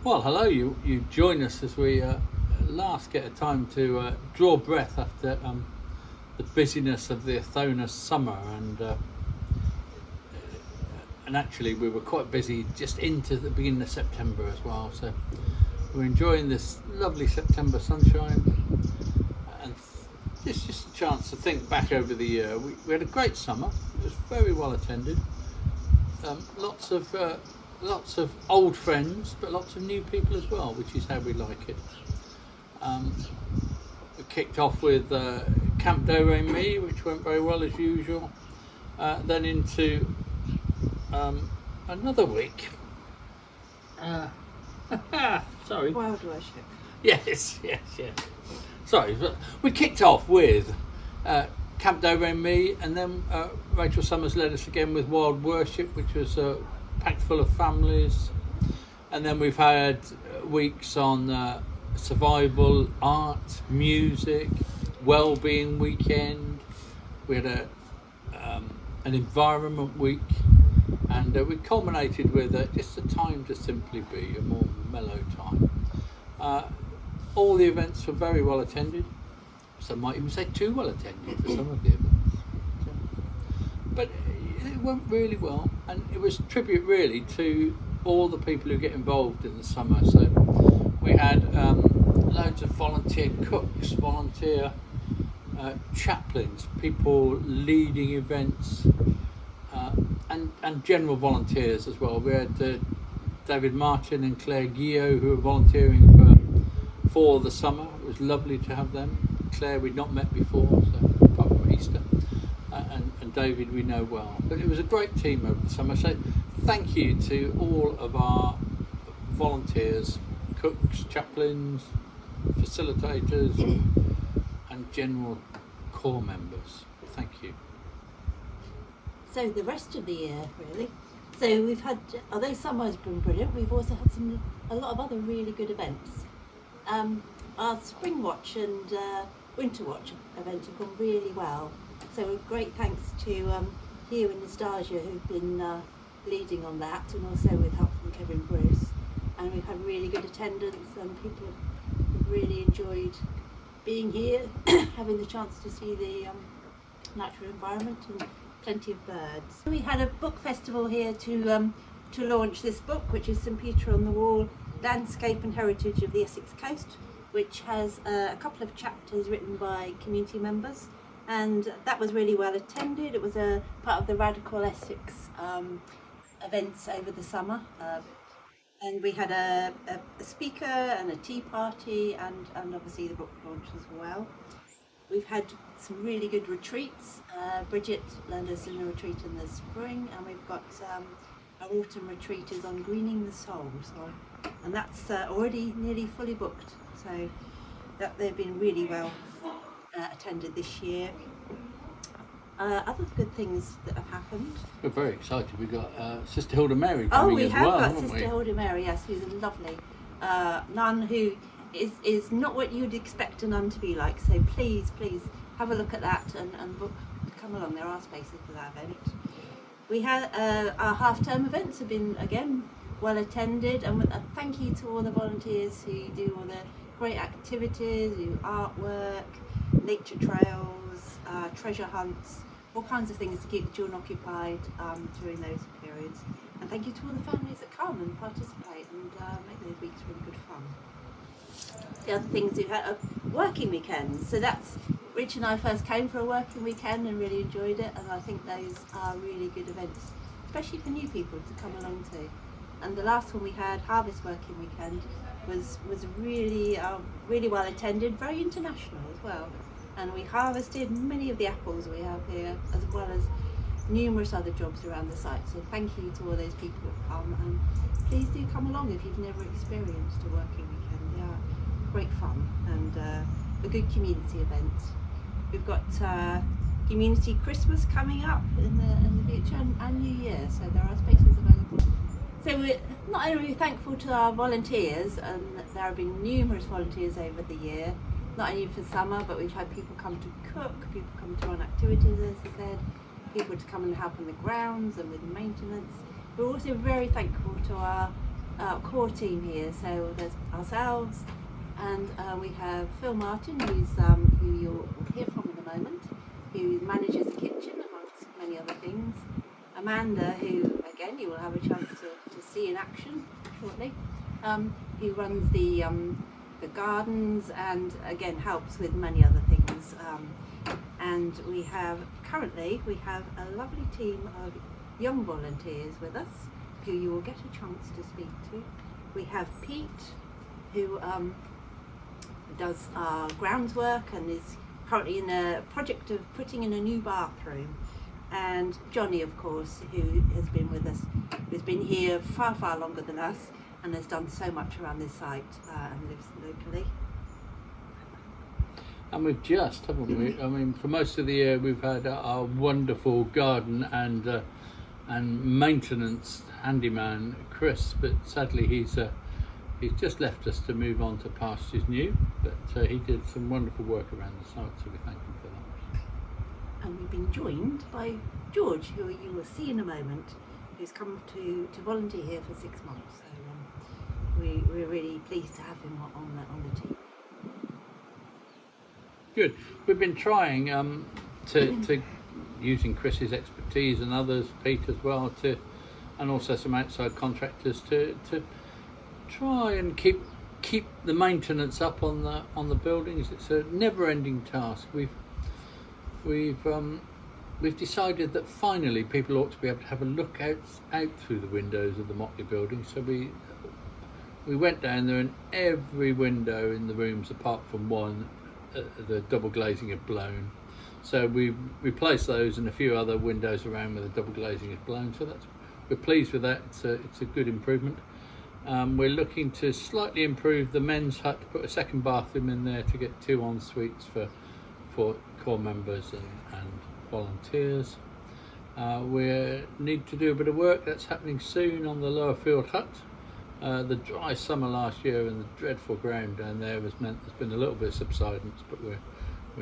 Well, hello, you join us as we last get a time to draw breath after the busyness of the Athona summer, and actually we were quite busy just into the beginning of September as well, so we're enjoying this lovely September sunshine, and it's just a chance to think back over the year. We had a great summer. It was very well attended. Lots of old friends, but lots of new people as well, which is how we like it. We kicked off with Camp Do-Re-Mi, which went very well as usual. Then into another week. Sorry. Wild worship. Yes. Sorry, but we kicked off with Camp Do-Re-Mi, and then Rachel Summers led us again with Wild Worship, which was packed full of families. And then we've had weeks on survival, art, music, well-being weekend. We had an environment week, and we culminated with just a time to simply be, a more mellow time. All the events were very well attended. Some might even say too well attended for some of the events. But it went really well, and it was a tribute really to all the people who get involved in the summer. So we had loads of volunteer cooks, volunteer chaplains, people leading events, and general volunteers as well. We had David Martin and Claire Guillot, who were volunteering for the summer. It was lovely to have them. Claire we'd not met before, so apart from Easter, and David we know well. But it was a great team over the summer, so thank you to all of our volunteers, cooks, chaplains, facilitators, and general corps members. Thank you. So the rest of the year, really. So we've had, although summer has been brilliant, we've also had a lot of other really good events. Our Spring Watch and Winter Watch events have gone really well. So a great thanks to Hugh and Nastasia, who've been leading on that, and also with help from Kevin Bruce. And we've had really good attendance, and people have really enjoyed being here, having the chance to see the natural environment and plenty of birds. We had a book festival here to launch this book, which is St Peter on the Wall, Landscape and Heritage of the Essex Coast, which has a couple of chapters written by community members, and that was really well attended. It was a part of the Radical Essex events over the summer, and we had a speaker and a tea party, and obviously the book launch as well. We've had some really good retreats. Bridget led us in a retreat in the spring, and we've got our autumn retreat is on greening the soul, and that's already nearly fully booked. So that they've been really well attended this year. Other good things that have happened. We're very excited. We've got Sister Hilda Mary Oh, coming we as have well, got haven't Sister we? Hilda Mary, yes, who's a lovely nun who is not what you'd expect a nun to be like. So please have a look at that and book, come along. There are spaces for that event. We had our half-term events have been again well attended, and a thank you to all the volunteers who do all the great activities, do artwork, nature trails, treasure hunts, all kinds of things to keep the children occupied during those periods. And thank you to all the families that come and participate and make those weeks really good fun. The other things we've had are working weekends. So that's, Rich and I first came for a working weekend and really enjoyed it, and I think those are really good events, especially for new people to come along to. And the last one we had, Harvest Working Weekend, was really well attended, very international as well. And we harvested many of the apples we have here, as well as numerous other jobs around the site. So thank you to all those people who come, and please do come along if you've never experienced a working weekend. They are great fun and a good community event. We've got community Christmas coming up in the future, and New Year, so there are spaces available. So we're not only thankful to our volunteers, and there have been numerous volunteers over the year, not only for summer, but we've had people come to cook, people come to run activities, as I said, people to come and help on the grounds and with maintenance. We're also very thankful to our core team here. So there's ourselves, and we have Phil Martin, who you'll hear from in a moment, who manages the kitchen amongst many other things. Amanda, who again you will have a chance to see in action shortly, who runs the gardens and again helps with many other things. And we have a lovely team of young volunteers with us who you will get a chance to speak to. We have Pete, who does our grounds work and is currently in a project of putting in a new bathroom. And Johnny, of course, who has been with us, who's been here far, far longer than us and has done so much around this site and lives locally. And we've just, haven't we? I mean, for most of the year we've had our wonderful garden and maintenance handyman Chris, but sadly he's just left us to move on to pastures new. But he did some wonderful work around the site, so we thank him for that. And we've been joined by George, who you will see in a moment, who's come to volunteer here for 6 months. So we're really pleased to have him on the team. Good. We've been trying to using Chris's expertise and others, Pete as well, and also some outside contractors to try and keep the maintenance up on the buildings. It's a never-ending task. We've decided that finally people ought to be able to have a look out through the windows of the Motley building. So we went down there, and every window in the rooms apart from one, the double glazing had blown. So we replaced those, and a few other windows around where the double glazing is blown. So we're pleased with that. It's a good improvement. We're looking to slightly improve the men's hut, put a second bathroom in there to get 2 en suites for core members and volunteers. We need to do a bit of work that's happening soon on the lower field hut. The dry summer last year and the dreadful ground down there has meant there's been a little bit of subsidence, but we're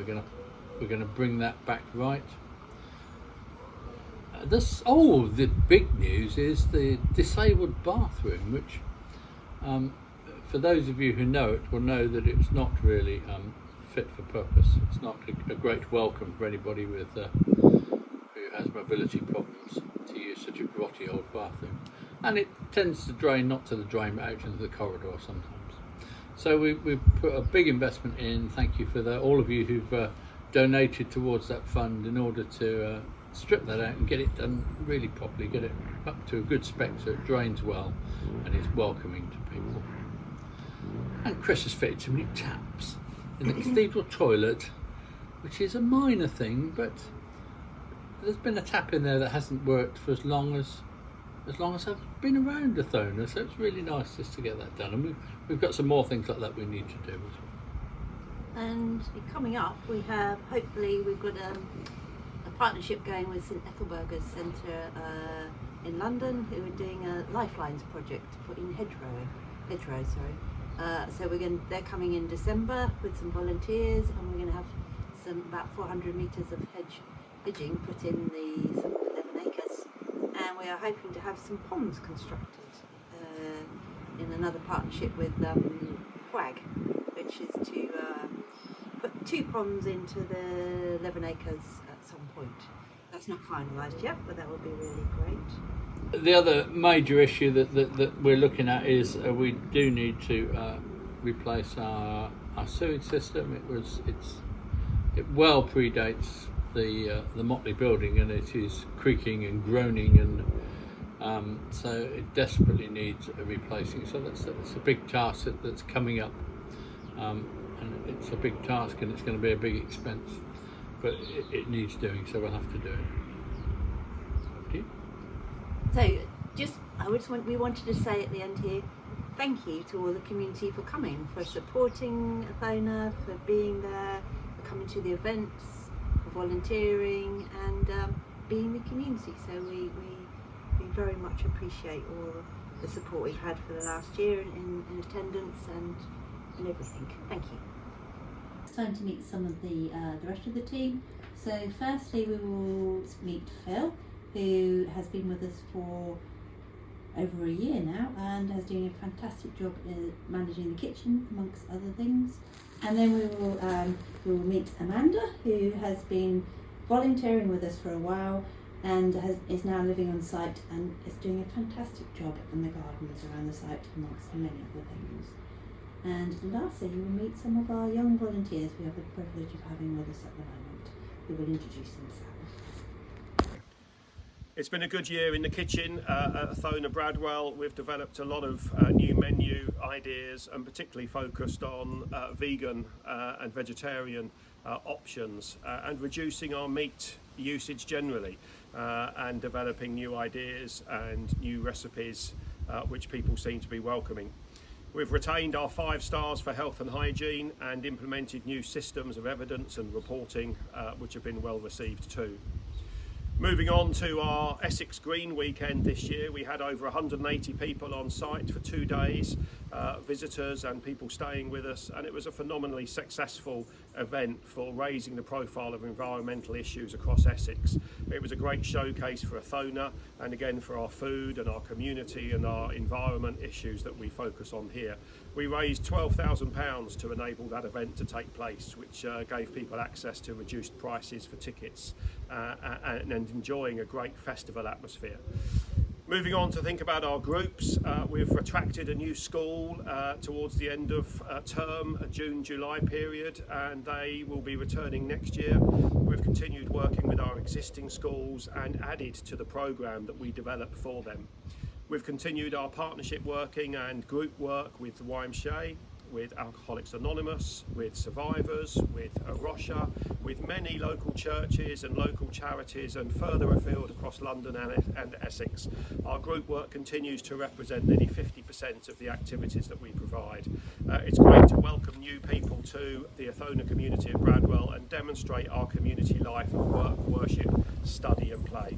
going to bring that back right. The big news is the disabled bathroom, which for those of you who know it will know that it's not really fit for purpose. It's not a great welcome for anybody with who has mobility problems to use such a grotty old bathroom, and it tends to drain not to the drain but out into the corridor sometimes. So we've put a big investment in. Thank you for that, all of you who've donated towards that fund in order to strip that out and get it done really properly, get it up to a good spec so it drains well and is welcoming to people. And Chris has fitted some new taps in the cathedral toilet, which is a minor thing, but there's been a tap in there that hasn't worked for as long as I've been around Athona, so it's really nice just to get that done. And we've got some more things like that we need to do as well. And coming up, we've got a partnership going with St Ethelburga's Centre in London, who are doing a Lifelines project to put in hedgerows. So they're coming in December with some volunteers, and we're going to have about 400 metres of hedging put in some 11 acres, and we are hoping to have some ponds constructed in another partnership with Quag, which is to put 2 ponds into the 11 acres at some point. That's not finalised yet, but that would be really great. The other major issue that we're looking at is we do need to replace our sewage system. It well predates the Motley building, and it is creaking and groaning, and so it desperately needs a replacing. So that's a big task that's coming up, and it's a big task, and it's going to be a big expense, but it needs doing, so we'll have to do it. Up to you. So we wanted to say at the end here, thank you to all the community for coming, for supporting Athona, for being there, for coming to the events, for volunteering, and being the community. So we very much appreciate all the support we've had for the last year in attendance and everything. Thank you. It's time to meet some of the rest of the team. So firstly we will meet Phil, who has been with us for over a year now and is doing a fantastic job in managing the kitchen amongst other things. And then we will meet Amanda, who has been volunteering with us for a while and is now living on site and is doing a fantastic job in the gardens around the site amongst many other things. And lastly, you will meet some of our young volunteers we have the privilege of having with us at the moment, who will introduce themselves. It's been a good year in the kitchen at Athona Bradwell. We've developed a lot of new menu ideas and particularly focused on vegan and vegetarian options and reducing our meat usage generally and developing new ideas and new recipes which people seem to be welcoming. We've retained our 5 stars for health and hygiene and implemented new systems of evidence and reporting which have been well received too. Moving on to our Essex Green weekend this year, we had over 180 people on site for 2 days, visitors and people staying with us, and it was a phenomenally successful event for raising the profile of environmental issues across Essex. It was a great showcase for Athona and again for our food and our community and our environment issues that we focus on here. We raised £12,000 to enable that event to take place, which gave people access to reduced prices for tickets and enjoying a great festival atmosphere. Moving on to think about our groups, we've attracted a new school towards the end of term, a June-July period, and they will be returning next year. We've continued working with our existing schools and added to the programme that we developed for them. We've continued our partnership working and group work with the YMCA, with Alcoholics Anonymous, with Survivors, with Arosha, with many local churches and local charities and further afield across London and Essex. Our group work continues to represent nearly 50% of the activities that we provide. It's great to welcome new people to the Athona community of Bradwell and demonstrate our community life of work, worship, study and play.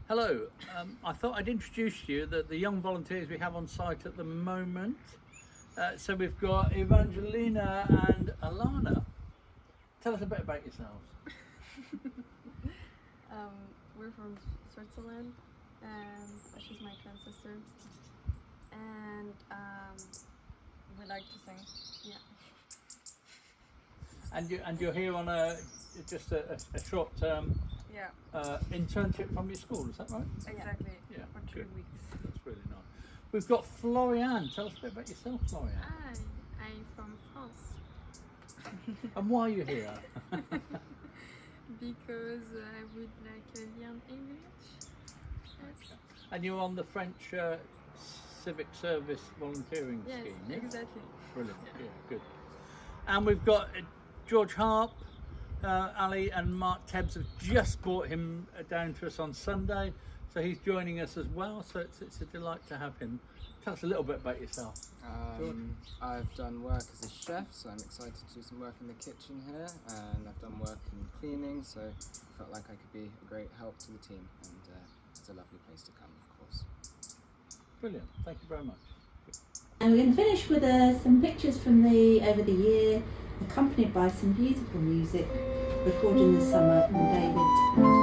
Hello, I thought I'd introduce you the young volunteers we have on site at the moment. So we've got Evangelina and Alana. Tell us a bit about yourselves. We're from Switzerland, and she's my twin sister. And we like to sing. Yeah. And you're here on just a short term internship from your school, is that right? Exactly. Yeah. For 2 weeks. That's really nice. We've got Floriane. Tell us a bit about yourself, Floriane. Hi, I'm from France. And why are you here? Because I would like to learn English. Yes. And you're on the French civic service volunteering scheme, yeah? Exactly. Brilliant, yeah, good. And we've got George Harp, Ali and Mark Tebbs have just brought him down to us on Sunday, so he's joining us as well, so it's a delight to have him. Tell us a little bit about yourself. I've done work as a chef, so I'm excited to do some work in the kitchen here, and I've done work in cleaning, so I felt like I could be a great help to the team, and it's a lovely place to come, of course. Brilliant, thank you very much. And we're going to finish with some pictures from over the year, accompanied by some beautiful music recorded in the summer from David and